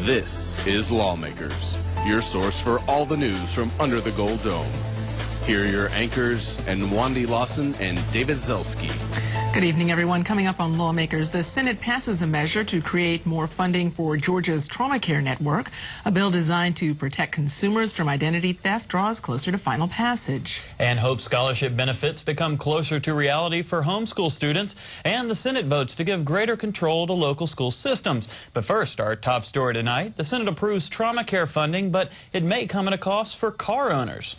This is Lawmakers, your source for all the news from under the Gold Dome. Here are your anchors, Wandy Lawson and David Zelski. Good evening, everyone. Coming up on Lawmakers, the Senate passes a measure to create more funding for Georgia's trauma care network. A bill designed to protect consumers from identity theft draws closer to final passage. And Hope Scholarship benefits become closer to reality for homeschool students. And the Senate votes to give greater control to local school systems. But first, our top story tonight, the Senate approves trauma care funding, but it may come at a cost for car owners.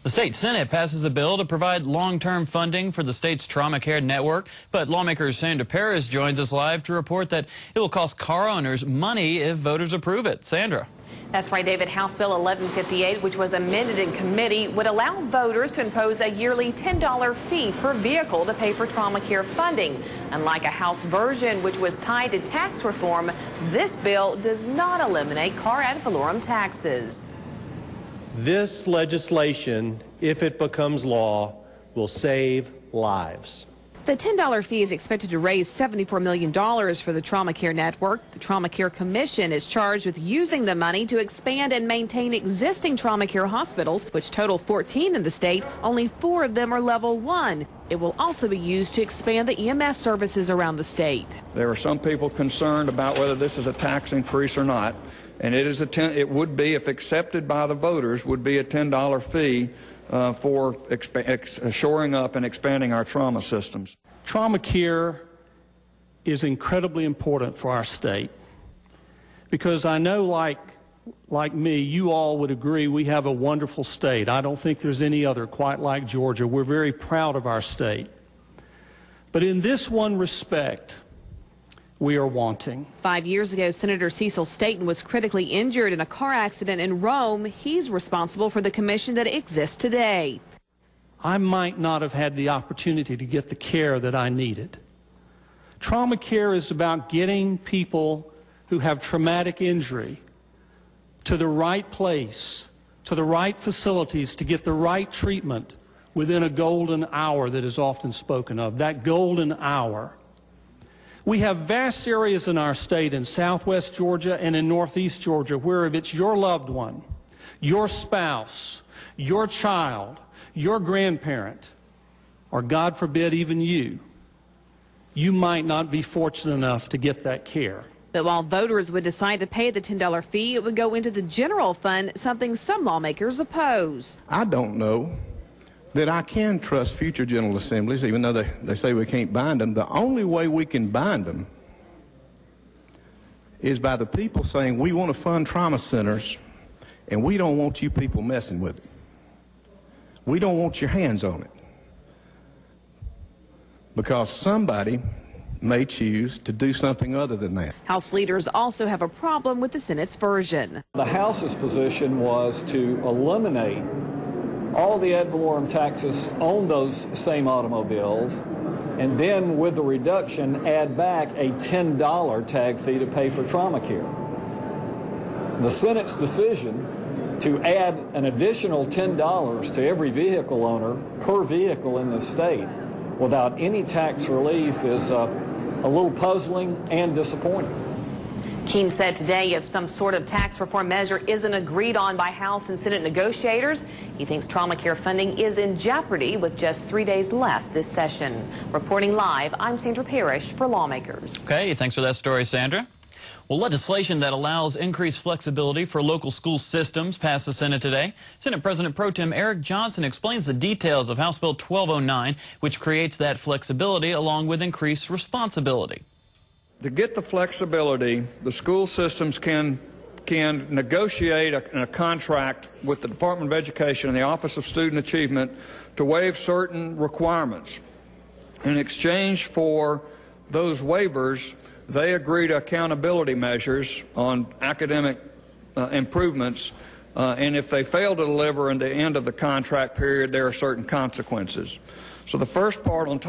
The state Senate passes a bill to provide long-term funding for the state's trauma care network, but Lawmakers Sandra Parrish joins us live to report that it will cost car owners money if voters approve it. Sandra. That's right, David. House Bill 1158, which was amended in committee, would allow voters to impose a yearly $10 fee per vehicle to pay for trauma care funding. Unlike a House version, which was tied to tax reform, this bill does not eliminate car ad valorem taxes. This legislation, if it becomes law, will save lives. The $10 fee is expected to raise $74 million for the Trauma Care Network. The Trauma Care Commission is charged with using the money to expand and maintain existing trauma care hospitals, which total 14 in the state. Only 4 of them are level 1. It will also be used to expand the EMS services around the state. There are some people concerned about whether this is a tax increase or not. And it would be, if accepted by the voters, would be a $10 fee for shoring up and expanding our trauma systems. Trauma care is incredibly important for our state because I know, like me, you all would agree we have a wonderful state. I don't think there's any other quite like Georgia. We're very proud of our state. But in this one respect, we are wanting. 5 years ago, Senator Cecil Staton was critically injured in a car accident in Rome. He's responsible for the commission that exists today. I might not have had the opportunity to get the care that I needed. Trauma care is about getting people who have traumatic injury to the right place, to the right facilities, to get the right treatment within a golden hour that is often spoken of, that golden hour. We have vast areas in our state, in southwest Georgia and in northeast Georgia, where if it's your loved one, your spouse, your child, your grandparent, or God forbid even you might not be fortunate enough to get that care. But while voters would decide to pay the $10 fee, it would go into the general fund, something some lawmakers oppose. I don't know that I can trust future General Assemblies, even though they say we can't bind them. The only way we can bind them is by the people saying we want to fund trauma centers and we don't want you people messing with it. We don't want your hands on it. Because somebody may choose to do something other than that. House leaders also have a problem with the Senate's version. The House's position was to eliminate all the ad valorem taxes on those same automobiles, and then with the reduction add back a $10 tag fee to pay for trauma care. The Senate's decision to add an additional $10 to every vehicle owner per vehicle in the state without any tax relief is a little puzzling and disappointing. Keene said today if some sort of tax reform measure isn't agreed on by House and Senate negotiators, he thinks trauma care funding is in jeopardy with just 3 days left this session. Reporting live, I'm Sandra Parrish for Lawmakers. Okay, thanks for that story, Sandra. Well, legislation that allows increased flexibility for local school systems passed the Senate today. Senate President Pro Tem Eric Johnson explains the details of House Bill 1209, which creates that flexibility along with increased responsibility. To get the flexibility, the school systems can negotiate a contract with the Department of Education and the Office of Student Achievement to waive certain requirements. In exchange for those waivers, they agree to accountability measures on academic improvements, and if they fail to deliver in the end of the contract period, there are certain consequences. So the first part on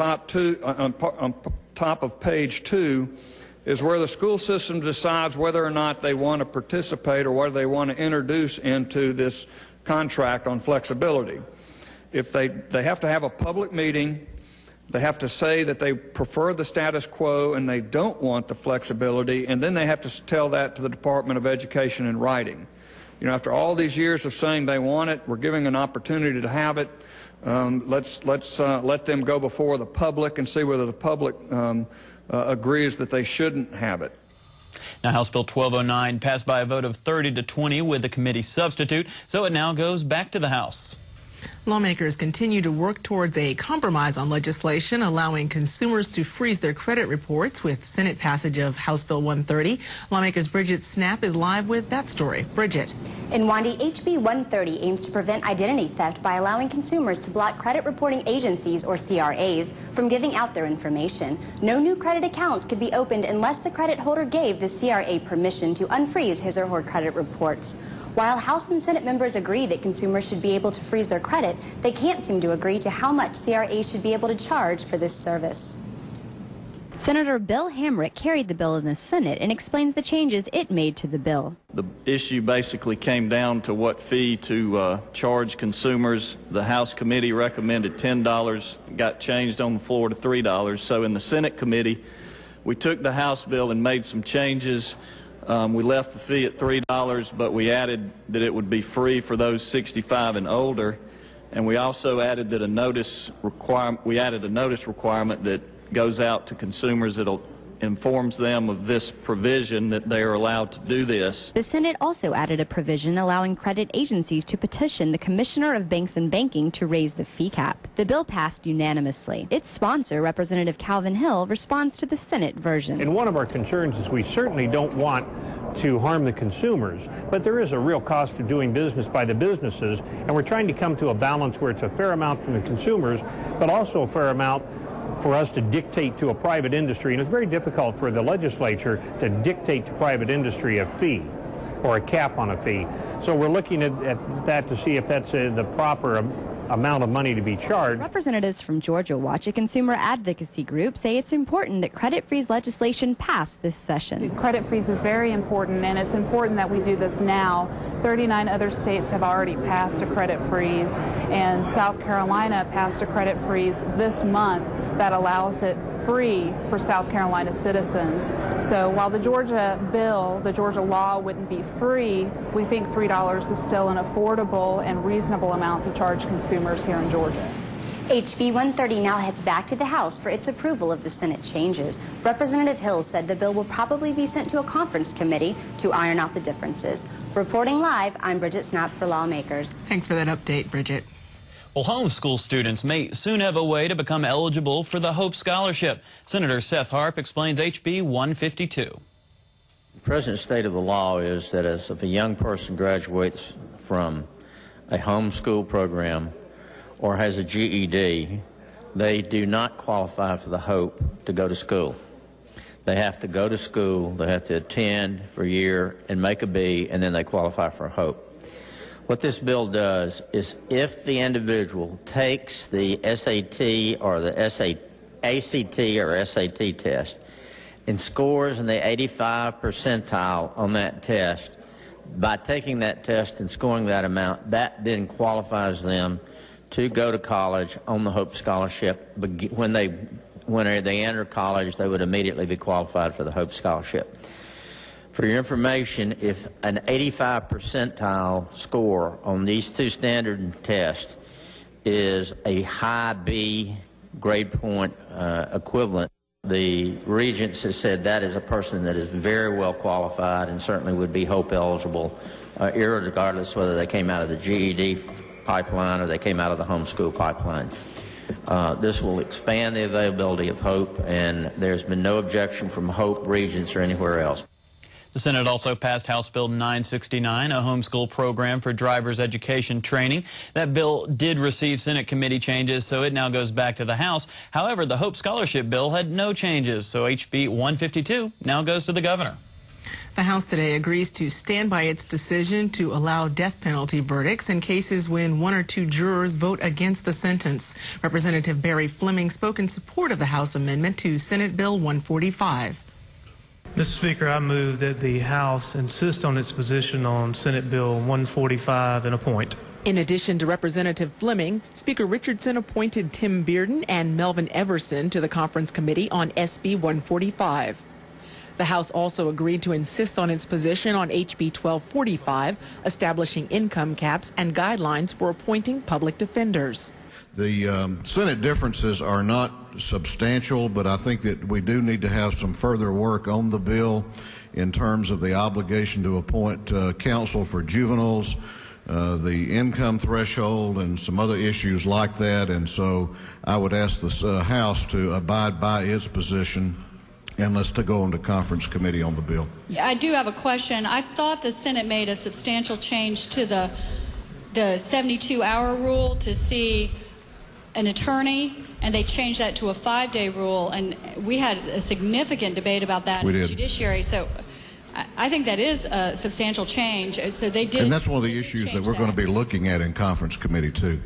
top of page 2 is where the school system decides whether or not they want to participate or whether they want to introduce into this contract on flexibility. If they have to have a public meeting, They have to say that they prefer the status quo and they don't want the flexibility, and then they have to tell that to the Department of Education in writing. You know, after all these years of saying they want it, we're giving an opportunity to have it. Let's let them go before the public and see whether the public agrees that they shouldn't have it. Now, House Bill 1209 passed by a vote of 30-20 with the committee substitute, so it now goes back to the House. Lawmakers continue to work towards a compromise on legislation allowing consumers to freeze their credit reports with Senate passage of House Bill 130. Lawmakers Bridget Snapp is live with that story. Bridget. In Wandy, HB 130 aims to prevent identity theft by allowing consumers to block credit reporting agencies, or CRAs, from giving out their information. No new credit accounts could be opened unless the credit holder gave the CRA permission to unfreeze his or her credit reports. While House and Senate members agree that consumers should be able to freeze their credit, they can't seem to agree to how much CRAs should be able to charge for this service. Senator Bill Hamrick carried the bill in the Senate and explains the changes it made to the bill. The issue basically came down to what fee to charge consumers. The House committee recommended $10, got changed on the floor to $3. So in the Senate committee, we took the House bill and made some changes. We left the fee at $3, but we added that it would be free for those 65 and older, and we also added that a notice requirement that goes out to consumers that informs them of this provision that they are allowed to do this. The Senate also added a provision allowing credit agencies to petition the Commissioner of Banks and Banking to raise the fee cap. The bill passed unanimously. Its sponsor, Representative Calvin Hill, responds to the Senate version. And one of our concerns is we certainly don't want to harm the consumers, but there is a real cost of doing business by the businesses, and we're trying to come to a balance where it's a fair amount from the consumers, but also a fair amount for us to dictate to a private industry. And it's very difficult for the legislature to dictate to private industry a fee or a cap on a fee. So we're looking at that to see if that's the proper amount of money to be charged. Representatives from Georgia Watch, a consumer advocacy group, say it's important that credit freeze legislation pass this session. Credit freeze is very important, and it's important that we do this now. 39 other states have already passed a credit freeze, and South Carolina passed a credit freeze this month that allows it free for South Carolina citizens. So while the Georgia bill, the Georgia law wouldn't be free, we think $3 is still an affordable and reasonable amount to charge consumers here in Georgia. HB 130 now heads back to the House for its approval of the Senate changes. Representative Hill said the bill will probably be sent to a conference committee to iron out the differences. Reporting live, I'm Bridget Snapp for Lawmakers. Thanks for that update, Bridget. Well, homeschool students may soon have a way to become eligible for the Hope Scholarship. Senator Seth Harp explains HB 152. The present state of the law is that if a young person graduates from a homeschool program or has a GED, they do not qualify for the Hope to go to school. They have to go to school, they have to attend for a year and make a B, and then they qualify for Hope. What this bill does is if the individual takes the SAT or the ACT or SAT test and scores in the 85th percentile on that test, by taking that test and scoring that amount, that then qualifies them to go to college on the Hope Scholarship. When they enter college, they would immediately be qualified for the Hope Scholarship. For your information, if an 85th percentile score on these two standard tests is a high B grade point equivalent, the Regents has said that is a person that is very well qualified and certainly would be Hope eligible, irregardless whether they came out of the GED pipeline or they came out of the homeschool pipeline. This will expand the availability of Hope, and there's been no objection from Hope, Regents, or anywhere else. The Senate also passed House Bill 969, a homeschool program for driver's education training. That bill did receive Senate committee changes, so it now goes back to the House. However, the Hope Scholarship bill had no changes, so HB 152 now goes to the governor. The House today agrees to stand by its decision to allow death penalty verdicts in cases when one or two jurors vote against the sentence. Representative Barry Fleming spoke in support of the House amendment to Senate Bill 145. Mr. Speaker, I move that the House insist on its position on Senate Bill 145 and appoint. In addition to Representative Fleming, Speaker Richardson appointed Tim Bearden and Melvin Everson to the conference committee on SB 145. The House also agreed to insist on its position on HB 1245, establishing income caps and guidelines for appointing public defenders. The Senate differences are not substantial, but I think that we do need to have some further work on the bill in terms of the obligation to appoint counsel for juveniles, the income threshold, and some other issues like that. And so I would ask the House to abide by its position, and let's go on to conference committee on the bill. I do have a question. I thought the Senate made a substantial change to the 72-hour rule to see an attorney, and they changed that to a 5-day rule, and we had a significant debate about that in the judiciary. So I think that is a substantial change. So they did. And that's one of the issues that we're going to be looking at in conference committee too.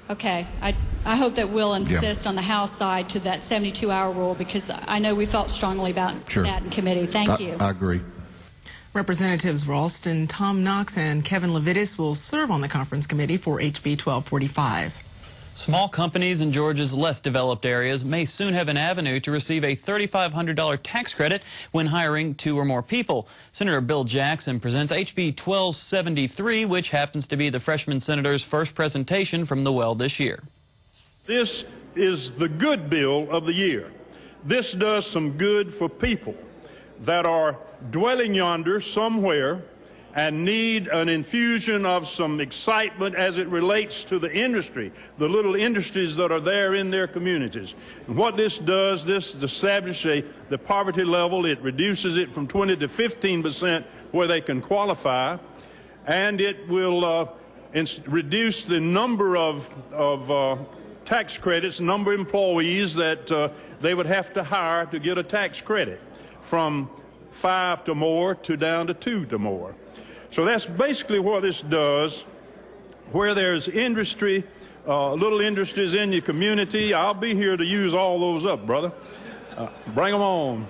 Okay. I hope that we'll insist on the House side to that 72-hour rule, because I know we felt strongly about that in committee. Thank you. I agree. Representatives Ralston, Tom Knox, and Kevin Levitis will serve on the conference committee for HB 1245. Small companies in Georgia's less developed areas may soon have an avenue to receive a $3,500 tax credit when hiring 2 or more people. Senator Bill Jackson presents HB 1273, which happens to be the freshman senator's first presentation from the well this year. This is the good bill of the year. This does some good for people that are dwelling yonder somewhere and need an infusion of some excitement as it relates to the industry, the little industries that are there in their communities. And what this does, this establishes the poverty level. It reduces it from 20 to 15% where they can qualify, and it will reduce the number of tax credits, number of employees that they would have to hire to get a tax credit, from 5 to more to down to 2 to more. So that's basically what this does. Where there's industry, little industries in your community, I'll be here to use all those up, brother. Bring them on.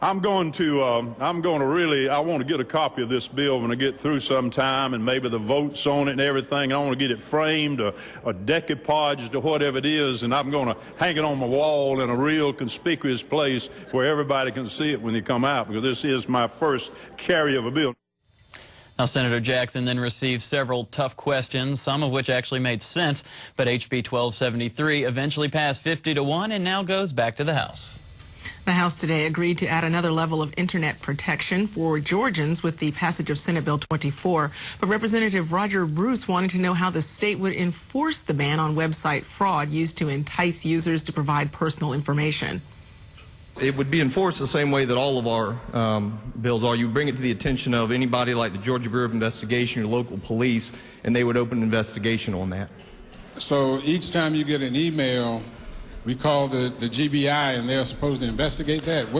I want to get a copy of this bill when I get through sometime, and maybe the votes on it and everything. I want to get it framed or decoupaged or whatever it is, and I'm going to hang it on my wall in a real conspicuous place where everybody can see it when they come out, because this is my first carry of a bill. Now, Senator Jackson then received several tough questions, some of which actually made sense, but HB 1273 eventually passed 50-1 and now goes back to the House. The House today agreed to add another level of Internet protection for Georgians with the passage of Senate Bill 24. But Representative Roger Bruce wanted to know how the state would enforce the ban on website fraud used to entice users to provide personal information. It would be enforced the same way that all of our bills are. You bring it to the attention of anybody like the Georgia Bureau of Investigation or local police, and they would open an investigation on that. So each time you get an email, we call the GBI, and they're supposed to investigate that.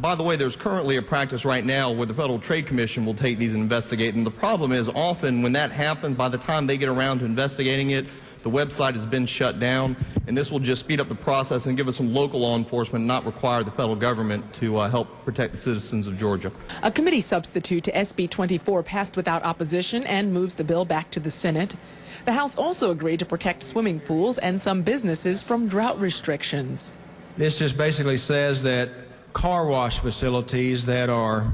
By the way, there's currently a practice right now where the Federal Trade Commission will take these and investigate. And the problem is, often when that happens, by the time they get around to investigating it, the website has been shut down. And this will just speed up the process and give us some local law enforcement, not require the federal government to help protect the citizens of Georgia. A committee substitute to SB 24 passed without opposition and moves the bill back to the Senate. The House also agreed to protect swimming pools and some businesses from drought restrictions. This just basically says that car wash facilities that are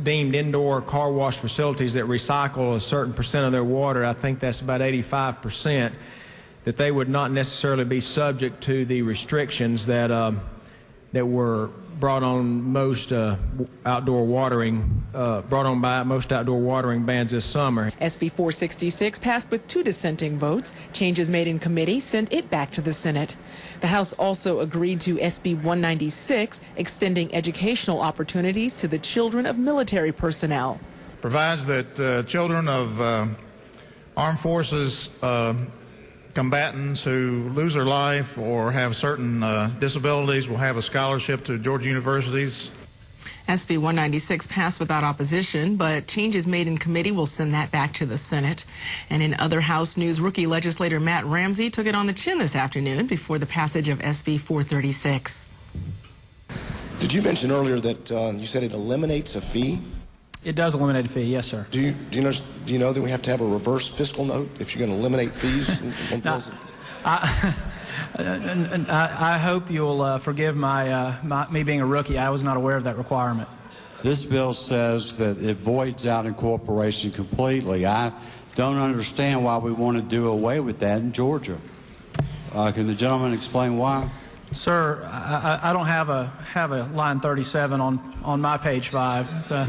deemed indoor car wash facilities that recycle a certain percent of their water, I think that's about 85%, that they would not necessarily be subject to the restrictions that were brought on most outdoor watering bans this summer. SB 466 passed with 2 dissenting votes. Changes made in committee sent it back to the Senate. The House also agreed to SB 196, extending educational opportunities to the children of military personnel. Provides that children of armed forces combatants who lose their life or have certain disabilities will have a scholarship to Georgia universities. SB 196 passed without opposition, but changes made in committee will send that back to the Senate. And in other House news, rookie legislator Matt Ramsey took it on the chin this afternoon before the passage of SB 436. Did you mention earlier that you said it eliminates a fee? It does eliminate a fee, yes, sir. Do you know that we have to have a reverse fiscal note if you're going to eliminate fees? I hope you'll forgive me being a rookie. I was not aware of that requirement. This bill says that it voids out incorporation completely. I don't understand why we want to do away with that in Georgia. Can the gentleman explain why? Sir, I don't have a line 37 on my page 5. So.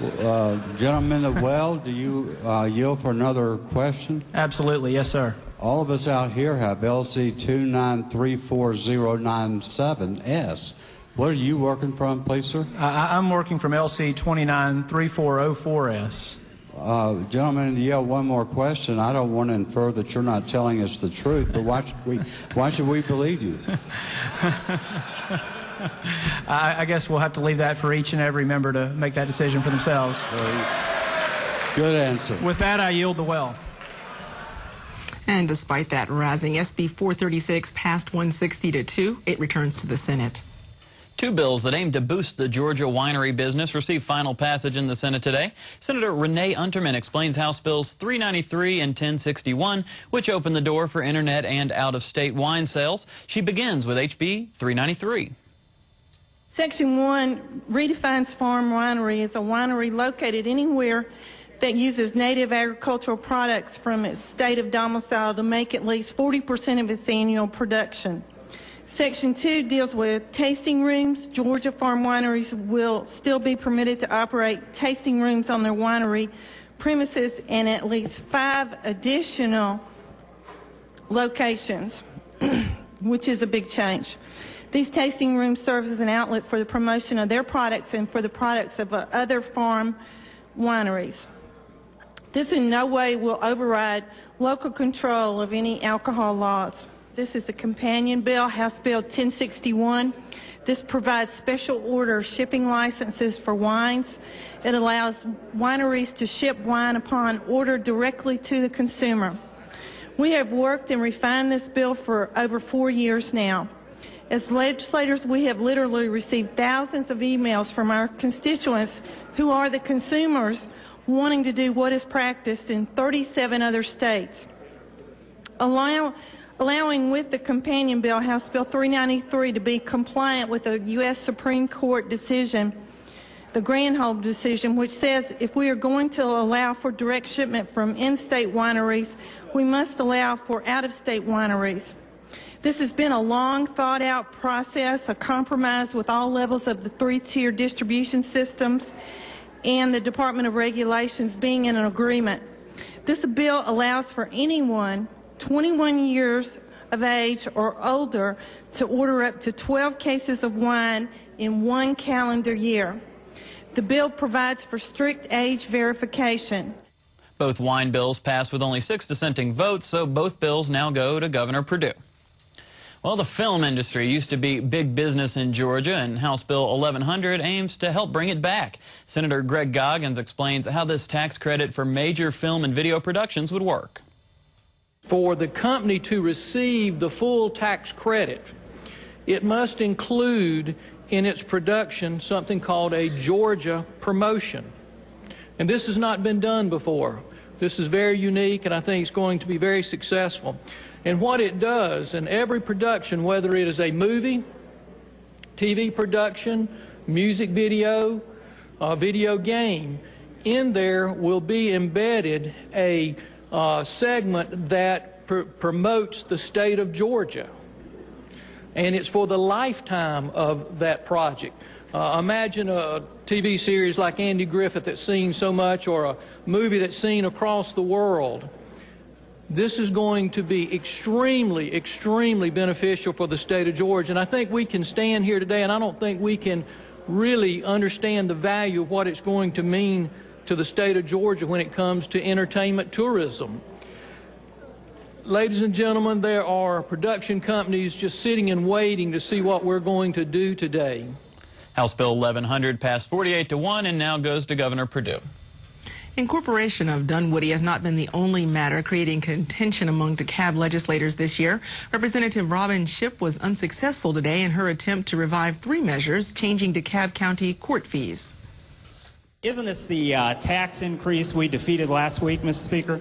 Gentleman at well, do you yield for another question? Absolutely, yes, sir. All of us out here have LC 2934097S. What are you working from, please, sir? I'm working from LC 293404S. Gentleman, one more question. I don't want to infer that you're not telling us the truth, but why should we believe you? I guess we'll have to leave that for each and every member to make that decision for themselves. Good answer. With that, I yield the well. And despite that rousing, SB 436 passed 160-2. It returns to the Senate. 2 bills that aim to boost the Georgia winery business received final passage in the Senate today. Senator Renee Unterman explains House Bills 393 and 1061, which open the door for internet and out-of-state wine sales. She begins with HB 393. Section 1 redefines farm winery as a winery located anywhere that uses native agricultural products from its state of domicile to make at least 40% of its annual production. Section 2 deals with tasting rooms. Georgia farm wineries will still be permitted to operate tasting rooms on their winery premises and at least 5 additional locations, which is a big change. These tasting rooms serve as an outlet for the promotion of their products and for the products of other farm wineries. This in no way will override local control of any alcohol laws. This is a companion bill, House Bill 1061. This provides special order shipping licenses for wines. It allows wineries to ship wine upon order directly to the consumer. We have worked and refined this bill for over 4 years now. As legislators, we have literally received thousands of emails from our constituents who are the consumers wanting to do what is practiced in 37 other states. Allowing with the companion bill, House Bill 393, to be compliant with the U.S. Supreme Court decision, the Granholm decision, which says if we are going to allow for direct shipment from in-state wineries, we must allow for out-of-state wineries. This has been a long, thought-out process, a compromise with all levels of the 3-tier distribution systems and the Department of Regulations being in an agreement. This bill allows for anyone 21 years of age or older to order up to 12 cases of wine in 1 calendar year. The bill provides for strict age verification. Both wine bills passed with only 6 dissenting votes, so both bills now go to Governor Perdue. Well, the film industry used to be big business in Georgia, and House Bill 1100 aims to help bring it back. Senator Greg Goggins explains how this tax credit for major film and video productions would work. For the company to receive the full tax credit, it must include in its production something called a Georgia promotion. And this has not been done before. This is very unique, and I think it's going to be very successful. And what it does in every production, whether it is a movie, TV production, music video, video game, in there will be embedded a segment that promotes the state of Georgia. And it's for the lifetime of that project. Imagine a TV series like Andy Griffith that's seen so much, or a movie that's seen across the world. This is going to be extremely, extremely beneficial for the state of Georgia. And I think we can stand here today, and I don't think we can really understand the value of what it's going to mean to the state of Georgia when it comes to entertainment tourism. Ladies and gentlemen, there are production companies just sitting and waiting to see what we're going to do today. House Bill 1100 passed 48-1 and now goes to Governor Perdue. Incorporation of Dunwoody has not been the only matter creating contention among DeKalb legislators this year. Representative Robin Shipp was unsuccessful today in her attempt to revive 3 measures changing DeKalb County court fees. Isn't this the tax increase we defeated last week, Mr. Speaker?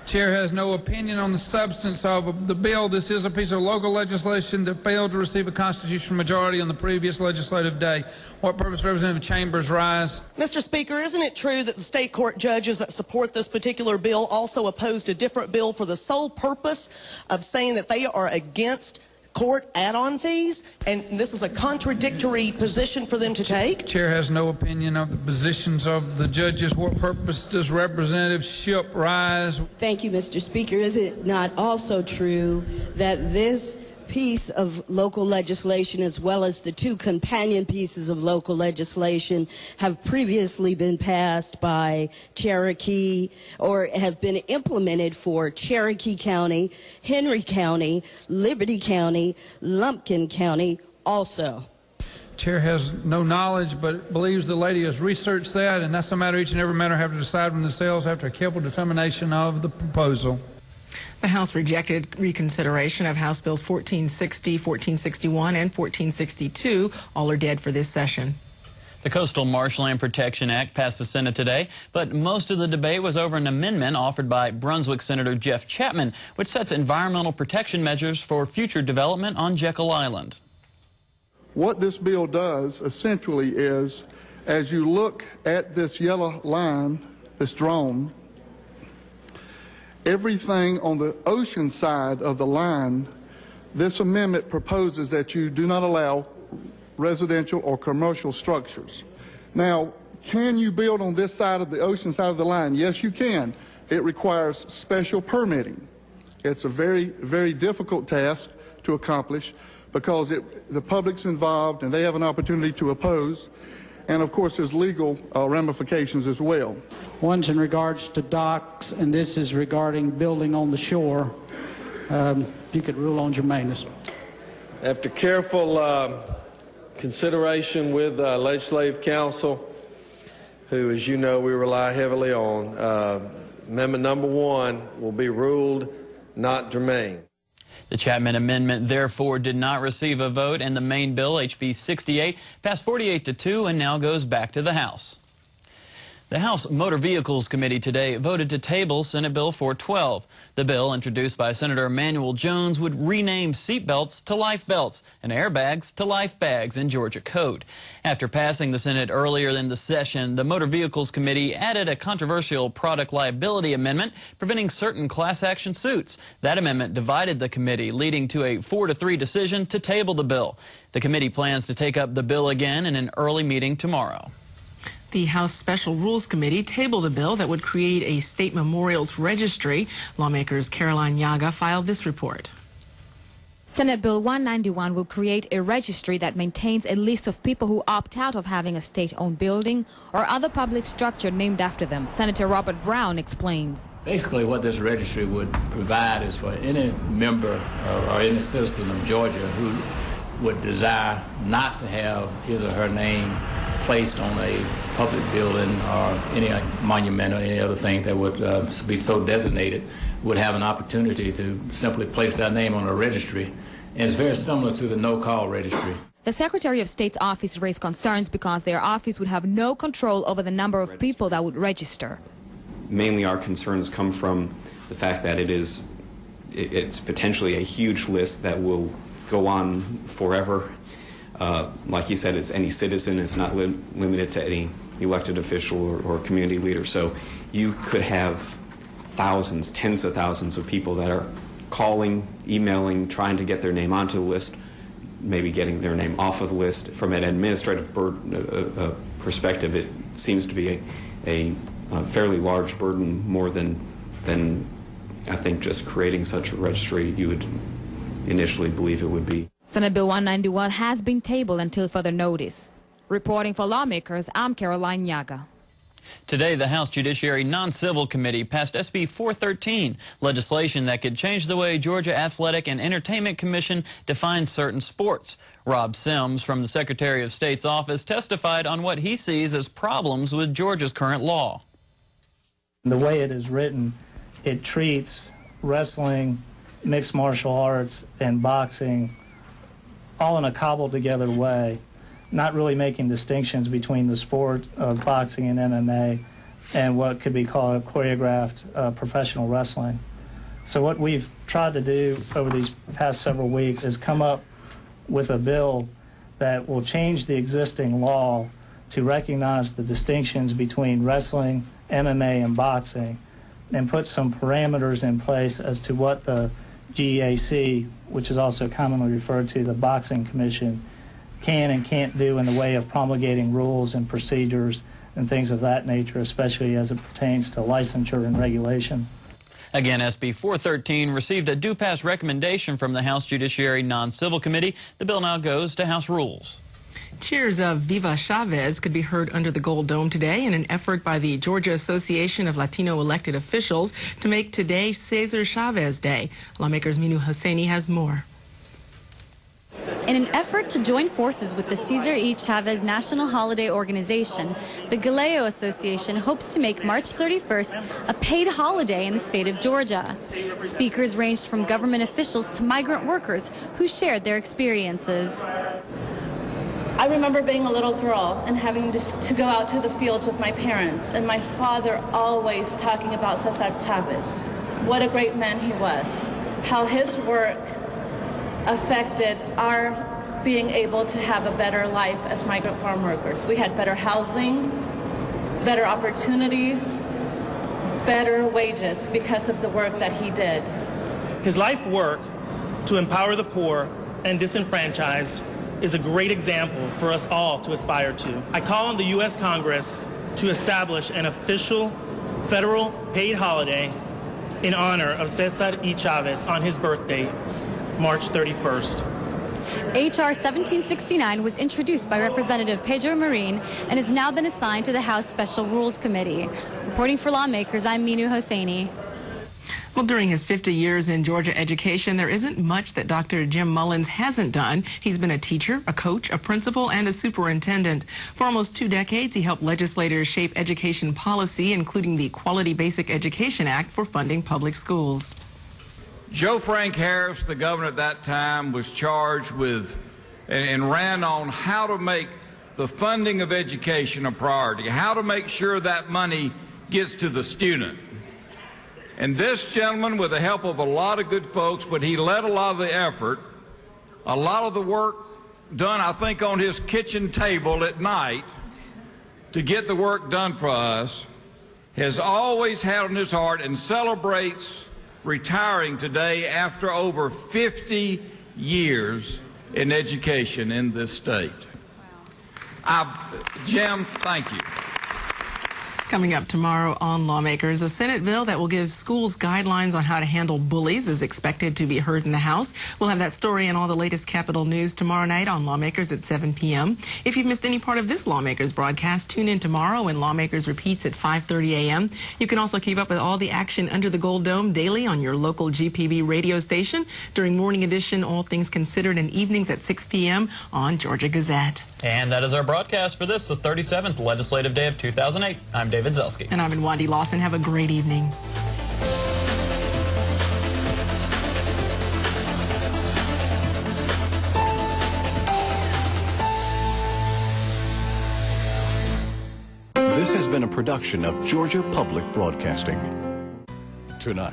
Chair has no opinion on the substance of the bill. This is a piece of local legislation that failed to receive a constitutional majority on the previous legislative day. What purpose, Representative Chambers, rise? Mr. Speaker, isn't it true that the state court judges that support this particular bill also opposed a different bill for the sole purpose of saying that they are against court add-on fees, and this is a contradictory position for them to take? Chair has no opinion of the positions of the judges. What purpose does Representative Shipp rise? Thank you, Mr. Speaker. Is it not also true that this piece of local legislation, as well as the two companion pieces of local legislation, have previously been passed by Cherokee or have been implemented for Cherokee County, Henry County, Liberty County, Lumpkin County also? Chair has no knowledge, but believes the lady has researched that, and that's a matter each and every matter have to decide for themselves after a careful determination of the proposal. The House rejected reconsideration of House Bills 1460, 1461, and 1462. All are dead for this session. The Coastal Marshland Protection Act passed the Senate today, but most of the debate was over an amendment offered by Brunswick Senator Jeff Chapman, which sets environmental protection measures for future development on Jekyll Island. What this bill does essentially is, as you look at this yellow line that's drawn, everything on the ocean side of the line, this amendment proposes that you do not allow residential or commercial structures. Now, can you build on this side of the ocean side of the line? Yes, you can. It requires special permitting. It's a very, very difficult task to accomplish because the public's involved and they have an opportunity to oppose. And, of course, there's legal ramifications as well. One's in regards to docks, and this is regarding building on the shore. You could rule on germaneness. After careful consideration with Legislative Counsel, who, as you know, we rely heavily on, Amendment number 1 will be ruled not germane. The Chapman Amendment, therefore, did not receive a vote, and the main bill, HB 68, passed 48-2 and now goes back to the House. The House Motor Vehicles Committee today voted to table Senate Bill 412. The bill, introduced by Senator Emanuel Jones, would rename seatbelts to life belts and airbags to life bags in Georgia code. After passing the Senate earlier in the session, the Motor Vehicles Committee added a controversial product liability amendment preventing certain class action suits. That amendment divided the committee, leading to a 4-3 decision to table the bill. The committee plans to take up the bill again in an early meeting tomorrow. The House Special Rules Committee tabled a bill that would create a state memorials registry. Lawmakers Caroline Yaga filed this report. Senate Bill 191 will create a registry that maintains a list of people who opt out of having a state-owned building or other public structure named after them. Senator Robert Brown explains. Basically, what this registry would provide is for any member or any citizen of Georgia who would desire not to have his or her name placed on a public building or any monument or any other thing that would be so designated would have an opportunity to simply place their name on a registry. And it's very similar to the no-call registry. The Secretary of State's office raised concerns because their office would have no control over the number of people that would register. Mainly our concerns come from the fact that it's potentially a huge list that will go on forever. Like you said, it's any citizen. It's not limited to any elected official or community leader. So you could have thousands, tens of thousands of people that are calling, emailing, trying to get their name onto the list, maybe getting their name off of the list. From an administrative perspective, it seems to be a fairly large burden, more than I think just creating such a registry you would initially believe it would be. Senate Bill 191 has been tabled until further notice. Reporting for Lawmakers, I'm Caroline Yaga. Today, the House Judiciary Non-Civil Committee passed SB 413, legislation that could change the way Georgia Athletic and Entertainment Commission defines certain sports. Rob Sims from the Secretary of State's office testified on what he sees as problems with Georgia's current law. The way it is written, it treats wrestling, mixed martial arts, and boxing all in a cobbled together way, not really making distinctions between the sport of boxing and MMA and what could be called choreographed professional wrestling. So what we've tried to do over these past several weeks is come up with a bill that will change the existing law to recognize the distinctions between wrestling, MMA, and boxing, and put some parameters in place as to what the GAC, which is also commonly referred to the Boxing Commission, can and can't do in the way of promulgating rules and procedures and things of that nature, especially as it pertains to licensure and regulation. Again, SB 413 received a due-pass recommendation from the House Judiciary Non-Civil Committee. The bill now goes to House Rules. Cheers of Viva Chavez could be heard under the Gold Dome today in an effort by the Georgia Association of Latino Elected Officials to make today Cesar Chavez Day. Lawmakers Minu Hosseini has more. In an effort to join forces with the Cesar E. Chavez National Holiday Organization, the Galeo Association hopes to make March 31st a paid holiday in the state of Georgia. Speakers ranged from government officials to migrant workers who shared their experiences. I remember being a little girl and having to go out to the fields with my parents, and my father always talking about Cesar Chavez. What a great man he was. How his work affected our being able to have a better life as migrant farm workers. We had better housing, better opportunities, better wages because of the work that he did. His life work to empower the poor and disenfranchised is a great example for us all to aspire to. I call on the U.S. Congress to establish an official federal paid holiday in honor of Cesar E. Chavez on his birthday, March 31st. H.R. 1769 was introduced by Representative Pedro Marin and has now been assigned to the House Special Rules Committee. Reporting for Lawmakers, I'm Minu Hosseini. Well, during his 50 years in Georgia education, there isn't much that Dr. Jim Mullins hasn't done. He's been a teacher, a coach, a principal, and a superintendent. For almost 2 decades, he helped legislators shape education policy, including the Quality Basic Education Act for funding public schools. Joe Frank Harris, the governor at that time, was charged with and ran on how to make the funding of education a priority, how to make sure that money gets to the student. And this gentleman, with the help of a lot of good folks, but he led a lot of the effort, a lot of the work done, I think, on his kitchen table at night to get the work done for us, has always had on his heart and celebrates retiring today after over 50 years in education in this state. Jim, thank you. Coming up tomorrow on Lawmakers, a Senate bill that will give schools guidelines on how to handle bullies is expected to be heard in the House. We'll have that story and all the latest Capitol news tomorrow night on Lawmakers at 7 p.m. If you've missed any part of this Lawmakers broadcast, tune in tomorrow when Lawmakers repeats at 5:30 a.m. You can also keep up with all the action under the Gold Dome daily on your local GPB radio station. During Morning Edition, All Things Considered, and evenings at 6 p.m. on Georgia Gazette. And that is our broadcast for this, the 37th legislative day of 2008. I'm David Zelski. And I'm Wandi Lawson. Have a great evening. This has been a production of Georgia Public Broadcasting. Tonight.